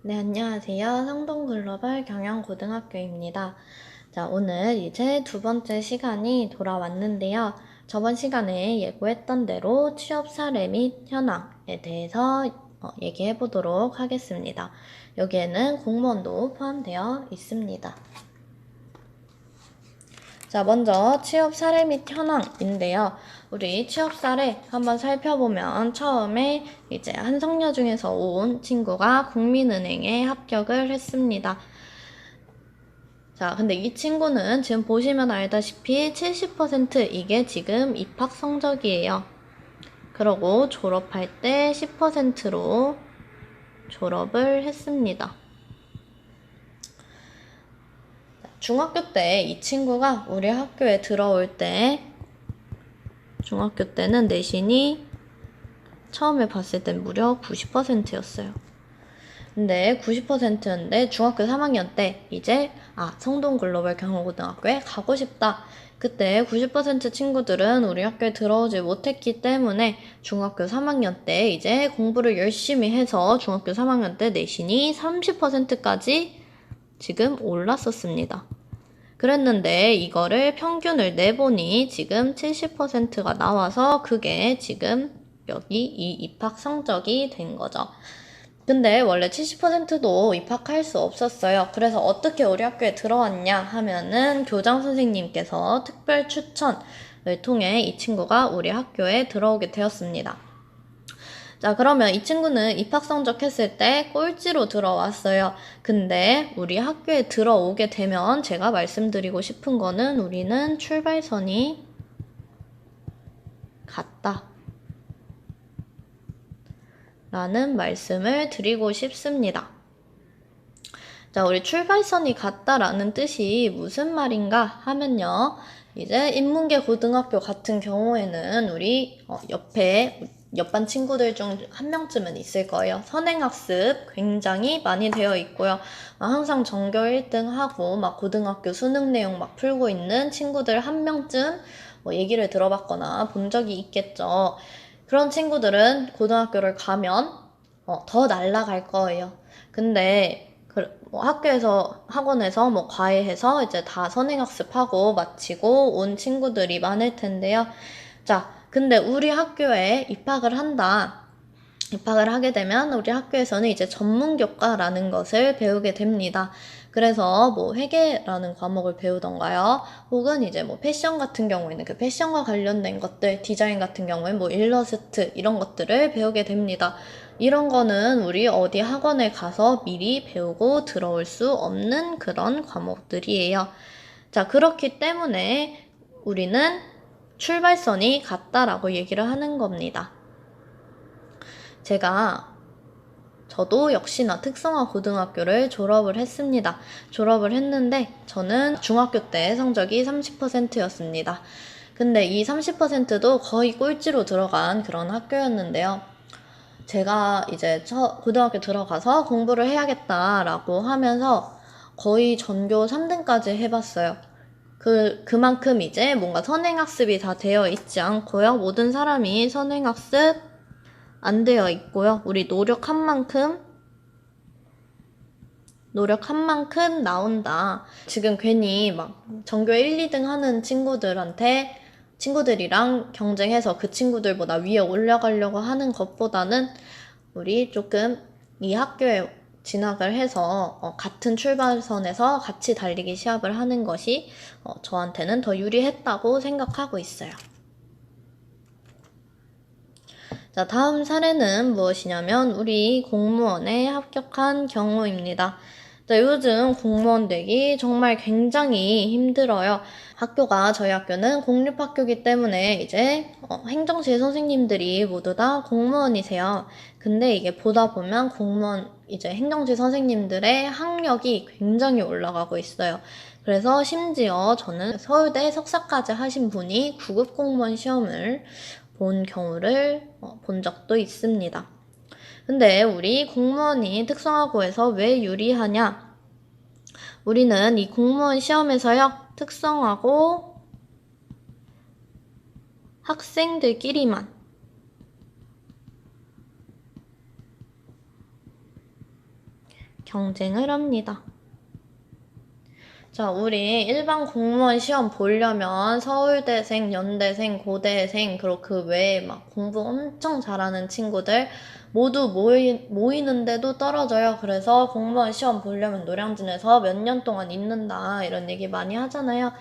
네, 안녕하세요. 성동글로벌 경영고등학교입니다. 자, 오늘 이제 두 번째 시간이 돌아왔는데요. 저번 시간에 예고했던 대로 취업 사례 및 현황에 대해서 얘기해 보도록 하겠습니다. 여기에는 공무원도 포함되어 있습니다. 자, 먼저 취업 사례 및 현황인데요. 우리 취업 사례 한번 살펴보면 처음에 이제 한성여 중에서 온 친구가 국민은행에 합격을 했습니다. 자, 근데 이 친구는 지금 보시면 알다시피 70% 이게 지금 입학 성적이에요. 그러고 졸업할 때 10%로 졸업을 했습니다. 중학교 때 이 친구가 우리 학교에 들어올 때 중학교 때는 내신이 처음에 봤을 땐 무려 90%였어요. 근데 90%였는데 중학교 3학년 때 이제 성동글로벌 경영고등학교에 가고 싶다. 그때 90% 친구들은 우리 학교에 들어오지 못했기 때문에 중학교 3학년 때 이제 공부를 열심히 해서 중학교 3학년 때 내신이 30%까지 지금 올랐었습니다. 그랬는데 이거를 평균을 내보니 지금 70%가 나와서 그게 지금 여기 이 입학 성적이 된 거죠. 근데 원래 70%도 입학할 수 없었어요. 그래서 어떻게 우리 학교에 들어왔냐 하면은 교장 선생님께서 특별 추천을 통해 이 친구가 우리 학교에 들어오게 되었습니다. 자, 그러면 이 친구는 입학 성적 했을 때 꼴찌로 들어왔어요. 근데 우리 학교에 들어오게 되면 제가 말씀드리고 싶은 거는 우리는 출발선이 같다 라는 말씀을 드리고 싶습니다. 자, 우리 출발선이 같다라는 뜻이 무슨 말인가 하면요. 이제 인문계 고등학교 같은 경우에는 우리 옆반 친구들 중 한 명쯤은 있을 거예요. 선행학습 굉장히 많이 되어 있고요. 항상 전교 1등 하고 막 고등학교 수능 내용 막 풀고 있는 친구들 한 명쯤 얘기를 들어봤거나 본 적이 있겠죠. 그런 친구들은 고등학교를 가면 더 날아갈 거예요. 근데 학원에서 과외해서 이제 다 선행학습하고 마치고 온 친구들이 많을 텐데요. 자, 근데 우리 학교에 입학을 하게 되면 우리 학교에서는 이제 전문교과라는 것을 배우게 됩니다. 그래서 회계라는 과목을 배우던가요. 혹은 이제 패션 같은 경우에는 그 패션과 관련된 것들, 디자인 같은 경우에 일러스트 이런 것들을 배우게 됩니다. 이런 거는 우리 어디 학원에 가서 미리 배우고 들어올 수 없는 그런 과목들이에요. 자, 그렇기 때문에 우리는 출발선이 같다라고 얘기를 하는 겁니다. 저도 역시나 특성화 고등학교를 졸업을 했습니다. 졸업을 했는데 저는 중학교 때 성적이 30%였습니다. 근데 이 30%도 거의 꼴찌로 들어간 그런 학교였는데요. 제가 이제 고등학교 들어가서 공부를 해야겠다라고 하면서 거의 전교 3등까지 해봤어요. 그만큼 이제 뭔가 선행학습이 다 되어 있지 않고요. 모든 사람이 선행학습 안 되어 있고요. 우리 노력한 만큼 나온다. 지금 괜히 전교 1, 2등 하는 친구들이랑 경쟁해서 그 친구들보다 위에 올라가려고 하는 것보다는 우리 조금 이 학교에 진학을 해서 같은 출발선에서 같이 달리기 시합을 하는 것이 저한테는 더 유리했다고 생각하고 있어요. 자, 다음 사례는 무엇이냐면 우리 공무원에 합격한 경우입니다. 자, 요즘 공무원 되기 정말 굉장히 힘들어요. 저희 학교는 공립학교이기 때문에 이제 행정실 선생님들이 모두 다 공무원이세요. 근데 이게 보다 보면 이제 행정실 선생님들의 학력이 굉장히 올라가고 있어요. 그래서 심지어 저는 서울대 석사까지 하신 분이 구급 공무원 시험을 본 경우를 본 적도 있습니다. 근데 우리 공무원이 특성화고에서 왜 유리하냐? 우리는 이 공무원 시험에서요, 특성화고 학생들끼리만 경쟁을 합니다. 자, 우리 일반 공무원 시험 보려면 서울대생, 연대생, 고대생, 그리고 그 외에 막 공부 엄청 잘하는 친구들 모두 모이는데도 떨어져요. 그래서 공무원 시험 보려면 노량진에서 몇 년 동안 있는다 이런 얘기 많이 하잖아요.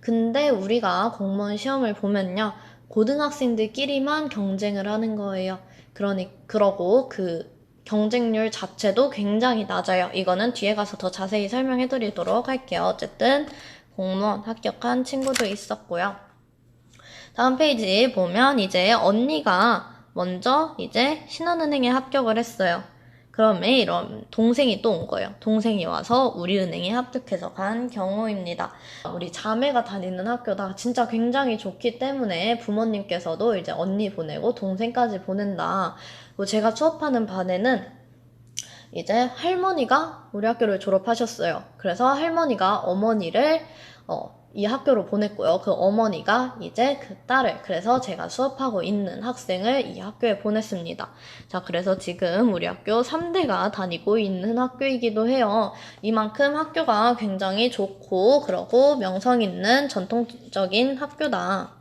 근데 우리가 공무원 시험을 보면요, 고등학생들끼리만 경쟁을 하는 거예요. 그러고 그 경쟁률 자체도 굉장히 낮아요. 이거는 뒤에 가서 더 자세히 설명해 드리도록 할게요. 어쨌든 공무원 합격한 친구도 있었고요. 다음 페이지 보면 이제 언니가 먼저 이제 신한은행에 합격을 했어요. 그러면 이런 동생이 또 온 거예요. 동생이 와서 우리은행에 합격해서 간 경우입니다. 우리 자매가 다니는 학교다. 진짜 굉장히 좋기 때문에 부모님께서도 이제 언니 보내고 동생까지 보낸다. 제가 수업하는 반에는 이제 할머니가 우리 학교를 졸업하셨어요. 그래서 할머니가 어머니를 이 학교로 보냈고요. 그 어머니가 이제 그 딸을, 그래서 제가 수업하고 있는 학생을 이 학교에 보냈습니다. 자, 그래서 지금 우리 학교 3대가 다니고 있는 학교이기도 해요. 이만큼 학교가 굉장히 좋고 그러고 명성 있는 전통적인 학교다.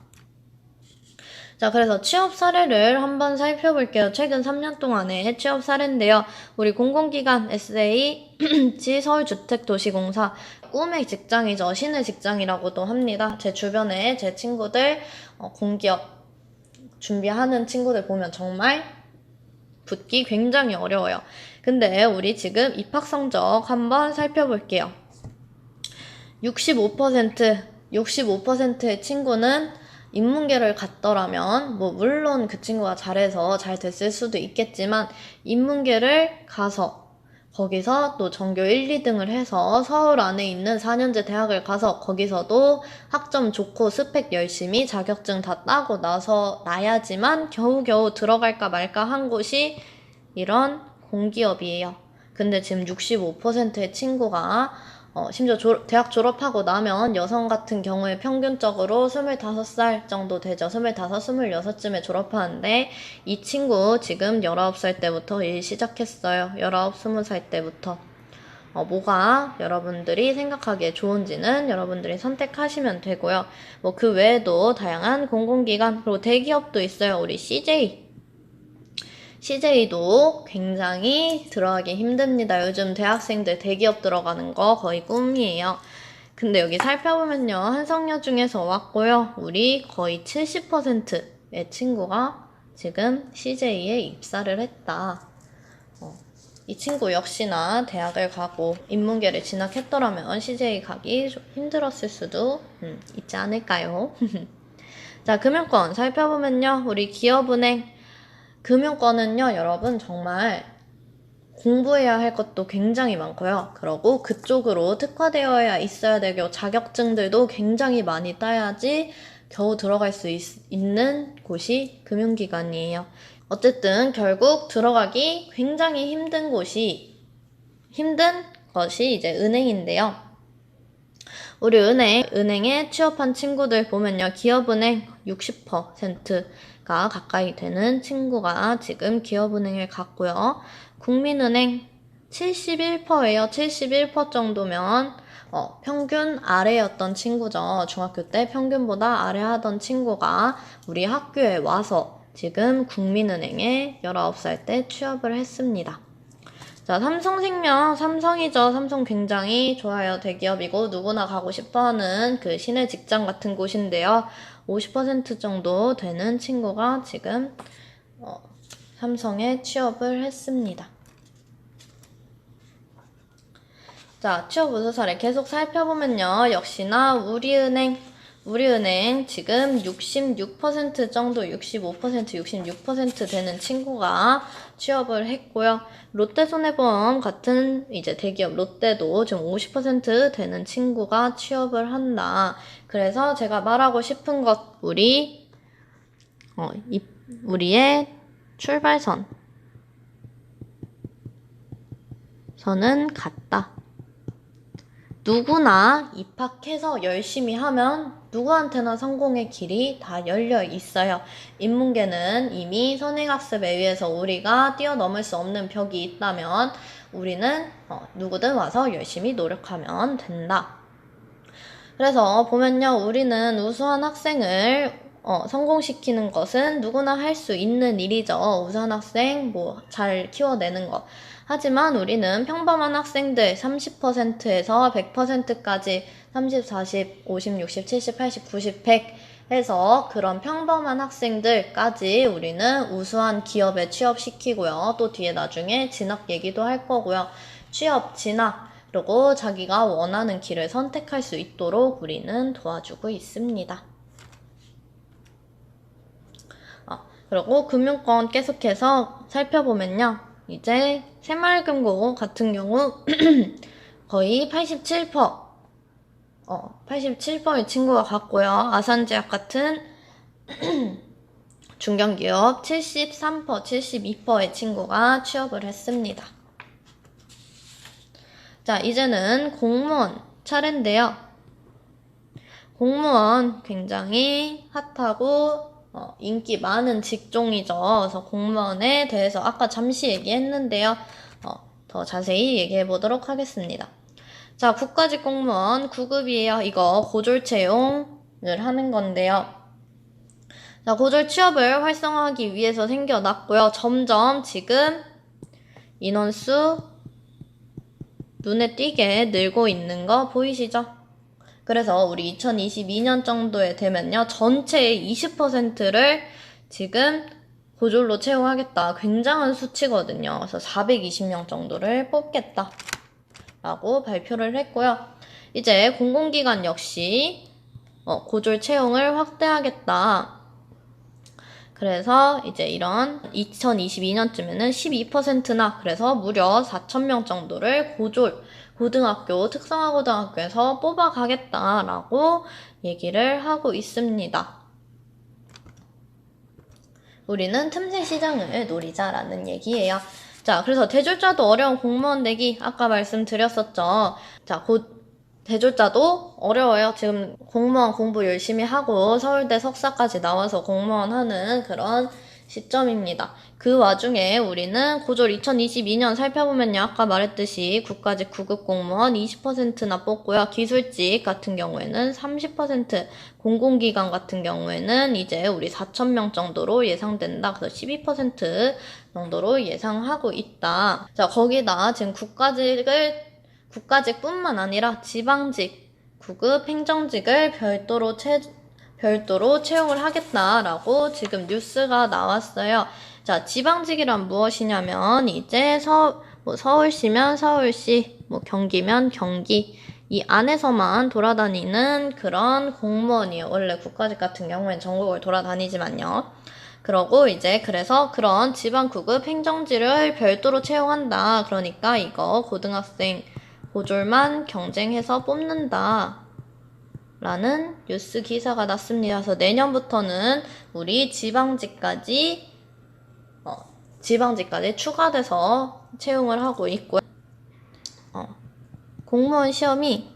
자, 그래서 취업 사례를 한번 살펴볼게요. 최근 3년 동안의 취업 사례인데요. 우리 공공기관 SH 서울주택도시공사, 꿈의 직장이죠. 신의 직장이라고도 합니다. 제 주변에 제 친구들 공기업 준비하는 친구들 보면 정말 붙기 굉장히 어려워요. 근데 우리 지금 입학 성적 한번 살펴볼게요. 65%의 친구는 인문계를 갔더라면 물론 그 친구가 잘해서 잘 됐을 수도 있겠지만 인문계를 가서 거기서 또 전교 1, 2등을 해서 서울 안에 있는 4년제 대학을 가서 거기서도 학점 좋고 스펙 열심히 자격증 다 따고 나야지만 겨우겨우 들어갈까 말까 한 곳이 이런 공기업이에요. 근데 지금 65%의 친구가 심지어 대학 졸업하고 나면 여성 같은 경우에 평균적으로 25살 정도 되죠. 25, 26쯤에 졸업하는데 이 친구 지금 19살 때부터 일 시작했어요. 19, 20살 때부터. 뭐가 여러분들이 생각하기에 좋은지는 여러분들이 선택하시면 되고요. 그 외에도 다양한 공공기관, 그리고 대기업도 있어요. 우리 CJ도 굉장히 들어가기 힘듭니다. 요즘 대학생들 대기업 들어가는 거 거의 꿈이에요. 근데 여기 살펴보면요. 한성여 중에서 왔고요. 우리 거의 70%의 친구가 지금 CJ에 입사를 했다. 이 친구 역시나 대학을 가고 인문계를 진학했더라면 CJ 가기 좀 힘들었을 수도 있지 않을까요? 자, 금융권 살펴보면요. 우리 기업은행 금융권은요, 여러분 정말 공부해야 할 것도 굉장히 많고요. 그러고 그쪽으로 특화되어야 있어야 되고 자격증들도 굉장히 많이 따야지 겨우 들어갈 수 있는 곳이 금융기관이에요. 어쨌든 결국 들어가기 굉장히 힘든 것이 이제 은행인데요. 우리 은행에 취업한 친구들 보면요. 기업은행 60%가 가까이 되는 친구가 지금 기업은행을 갔고요. 국민은행 71%예요. 71% 정도면 평균 아래였던 친구죠. 중학교 때 평균보다 아래 하던 친구가 우리 학교에 와서 지금 국민은행에 19살 때 취업을 했습니다. 자, 삼성이죠. 삼성 굉장히 좋아요. 대기업이고 누구나 가고 싶어하는 그 신의 직장 같은 곳인데요. 50% 정도 되는 친구가 지금 삼성에 취업을 했습니다. 자, 취업 우수 사례 계속 살펴보면요. 역시나 우리은행 지금 66% 정도, 66% 되는 친구가 취업을 했고요. 롯데손해보험 같은 이제 대기업 롯데도 지금 50% 되는 친구가 취업을 한다. 그래서 제가 말하고 싶은 것, 우리의 출발선은 같다. 누구나 입학해서 열심히 하면 누구한테나 성공의 길이 다 열려 있어요. 인문계는 이미 선행학습에 의해서 우리가 뛰어넘을 수 없는 벽이 있다면 우리는 누구든 와서 열심히 노력하면 된다. 그래서 보면요, 우리는 우수한 학생을 성공시키는 것은 누구나 할 수 있는 일이죠. 우수한 학생 잘 키워내는 것. 하지만 우리는 평범한 학생들 30%에서 100%까지 30, 40, 50, 60, 70, 80, 90, 100 해서 그런 평범한 학생들까지 우리는 우수한 기업에 취업시키고요. 또 뒤에 나중에 진학 얘기도 할 거고요. 취업, 진학, 그리고 자기가 원하는 길을 선택할 수 있도록 우리는 도와주고 있습니다. 그리고 금융권 계속해서 살펴보면요. 이제 새마을금고 같은 경우 거의 87%의 친구가 갔고요. 아산제약 같은 중견기업 73%, 72%의 친구가 취업을 했습니다. 자, 이제는 공무원 차례인데요. 공무원 굉장히 핫하고 인기 많은 직종이죠. 그래서 공무원에 대해서 아까 잠시 얘기했는데요. 더 자세히 얘기해 보도록 하겠습니다. 자, 국가직 공무원 9급이에요. 이거 고졸 채용을 하는 건데요. 자, 고졸 취업을 활성화하기 위해서 생겨났고요. 점점 지금 인원수 눈에 띄게 늘고 있는 거 보이시죠? 그래서 우리 2022년 정도에 되면요. 전체의 20%를 지금 고졸로 채용하겠다. 굉장한 수치거든요. 그래서 420명 정도를 뽑겠다. 라고 발표를 했고요. 이제 공공기관 역시 고졸 채용을 확대하겠다. 그래서 이제 이런 2022년쯤에는 12%나 그래서 무려 4,000명 정도를 고등학교, 특성화고등학교에서 뽑아가겠다라고 얘기를 하고 있습니다. 우리는 틈새 시장을 노리자라는 얘기예요. 자, 그래서 대졸자도 어려운 공무원 되기 아까 말씀드렸었죠. 자, 대졸자도 어려워요. 지금 공무원 공부 열심히 하고 서울대 석사까지 나와서 공무원 하는 그런 시점입니다. 그 와중에 우리는 고졸 2022년 살펴보면요. 아까 말했듯이 국가직 9급 공무원 20%나 뽑고요. 기술직 같은 경우에는 30%, 공공기관 같은 경우에는 이제 우리 4,000명 정도로 예상된다. 그래서 12% 정도로 예상하고 있다. 자, 거기다 지금 국가직뿐만 아니라 지방직, 9급 행정직을 별도로 채용을 하겠다라고 지금 뉴스가 나왔어요. 자, 지방직이란 무엇이냐면 이제 서울시면 서울시, 경기면 경기 이 안에서만 돌아다니는 그런 공무원이에요. 원래 국가직 같은 경우엔 전국을 돌아다니지만요. 그래서 그런 지방 9급 행정직을 별도로 채용한다. 그러니까 이거 고등학생 고졸만 경쟁해서 뽑는다. 라는 뉴스 기사가 났습니다. 그래서 내년부터는 우리 지방직까지 추가돼서 채용을 하고 있고요. 공무원 시험이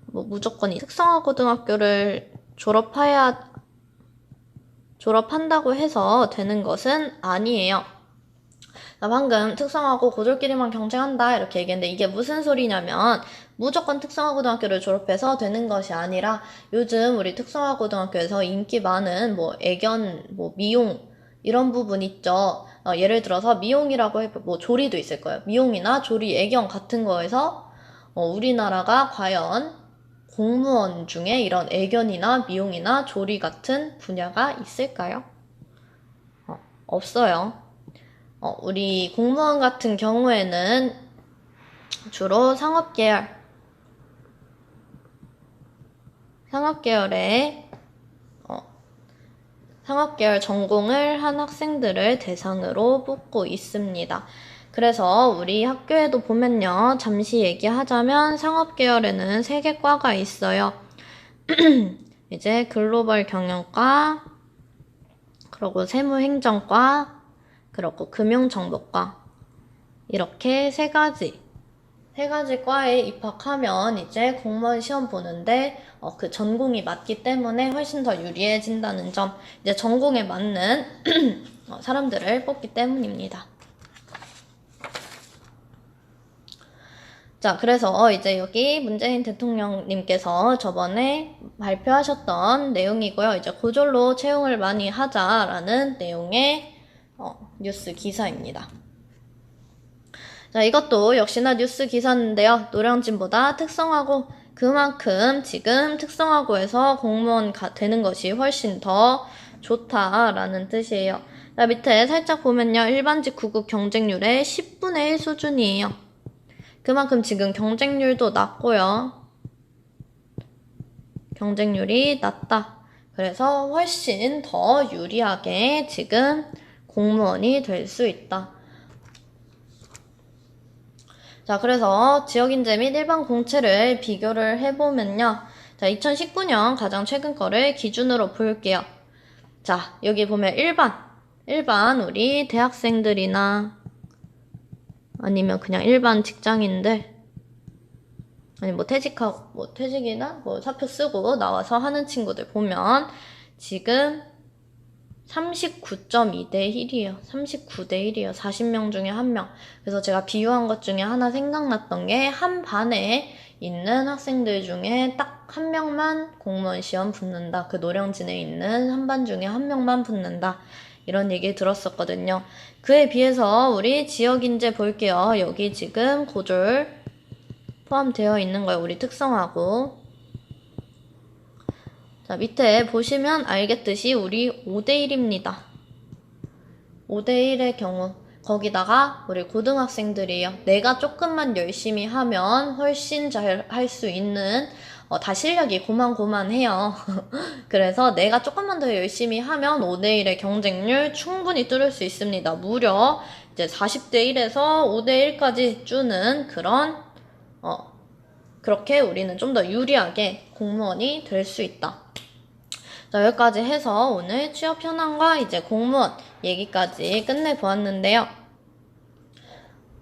무조건 특성화고등학교를 졸업한다고 해서 되는 것은 아니에요. 나 방금 특성화고 고졸끼리만 경쟁한다 이렇게 얘기했는데 이게 무슨 소리냐면 무조건 특성화고등학교를 졸업해서 되는 것이 아니라 요즘 우리 특성화고등학교에서 인기 많은 애견, 미용 이런 부분 있죠. 예를 들어서 미용이라고 조리도 있을 거예요. 미용이나 조리, 애견 같은 거에서 우리나라가 과연 공무원 중에 이런 애견이나 미용이나 조리 같은 분야가 있을까요? 없어요. 우리 공무원 같은 경우에는 주로 상업계열 전공을 한 학생들을 대상으로 뽑고 있습니다. 그래서 우리 학교에도 보면요. 잠시 얘기하자면 상업계열에는 3개 과가 있어요. 이제 글로벌 경영과, 그리고 세무행정과, 그리고 금융정보과 이렇게 세 가지 과에 입학하면 이제 공무원 시험 보는데 그 전공이 맞기 때문에 훨씬 더 유리해진다는 점, 이제 전공에 맞는 사람들을 뽑기 때문입니다. 자, 그래서 이제 여기 문재인 대통령님께서 저번에 발표하셨던 내용이고요. 이제 고졸로 채용을 많이 하자라는 내용의 뉴스 기사입니다. 자, 이것도 역시나 뉴스 기사인데요. 노량진보다 특성화고, 그만큼 지금 특성화고에서 공무원 되는 것이 훨씬 더 좋다라는 뜻이에요. 자, 밑에 살짝 보면요. 일반직 9급 경쟁률의 10분의 1 수준이에요. 그만큼 지금 경쟁률도 낮고요. 경쟁률이 낮다. 그래서 훨씬 더 유리하게 지금 공무원이 될 수 있다. 자, 그래서 지역인재 및 일반 공채를 비교를 해보면요. 자, 2019년 가장 최근 거를 기준으로 볼게요. 자, 여기 보면 일반 우리 대학생들이나 아니면 그냥 일반 직장인들, 아니 퇴직이나 사표 쓰고 나와서 하는 친구들 보면 지금 39.2대 1이에요. 39대 1이에요. 40명 중에 1명. 그래서 제가 비유한 것 중에 하나 생각났던 게 한 반에 있는 학생들 중에 딱 한 명만 공무원 시험 붙는다. 그 노량진에 있는 한 반 중에 한 명만 붙는다. 이런 얘기 들었었거든요. 그에 비해서 우리 지역인재 볼게요. 여기 지금 고졸 포함되어 있는 거예요. 우리 특성화고. 자, 밑에 보시면 알겠듯이 우리 5대1입니다. 5대1의 경우 거기다가 우리 고등학생들이에요. 내가 조금만 열심히 하면 훨씬 잘 할 수 있는 다 실력이 고만고만해요. 그래서 내가 조금만 더 열심히 하면 5대1의 경쟁률 충분히 뚫을 수 있습니다. 무려 이제 40대1에서 5대1까지 주는 그런 그렇게 우리는 좀 더 유리하게 공무원이 될 수 있다. 자, 여기까지 해서 오늘 취업 현황과 이제 공무원 얘기까지 끝내보았는데요.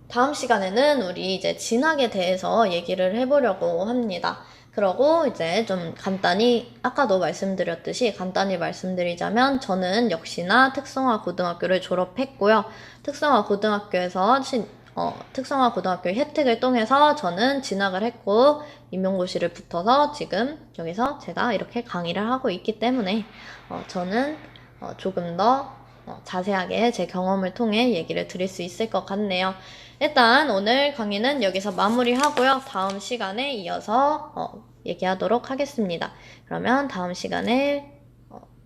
다음 시간에는 우리 이제 진학에 대해서 얘기를 해보려고 합니다. 그러고 이제 좀 간단히 아까도 말씀드렸듯이 간단히 말씀드리자면 저는 역시나 특성화 고등학교를 졸업했고요. 특성화 고등학교에서 특성화 고등학교 혜택을 통해서 저는 진학을 했고 임용고시를 붙어서 지금 여기서 제가 이렇게 강의를 하고 있기 때문에 저는 조금 더 자세하게 제 경험을 통해 얘기를 드릴 수 있을 것 같네요. 일단 오늘 강의는 여기서 마무리하고요. 다음 시간에 이어서 얘기하도록 하겠습니다. 그러면 다음 시간에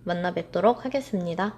만나 뵙도록 하겠습니다.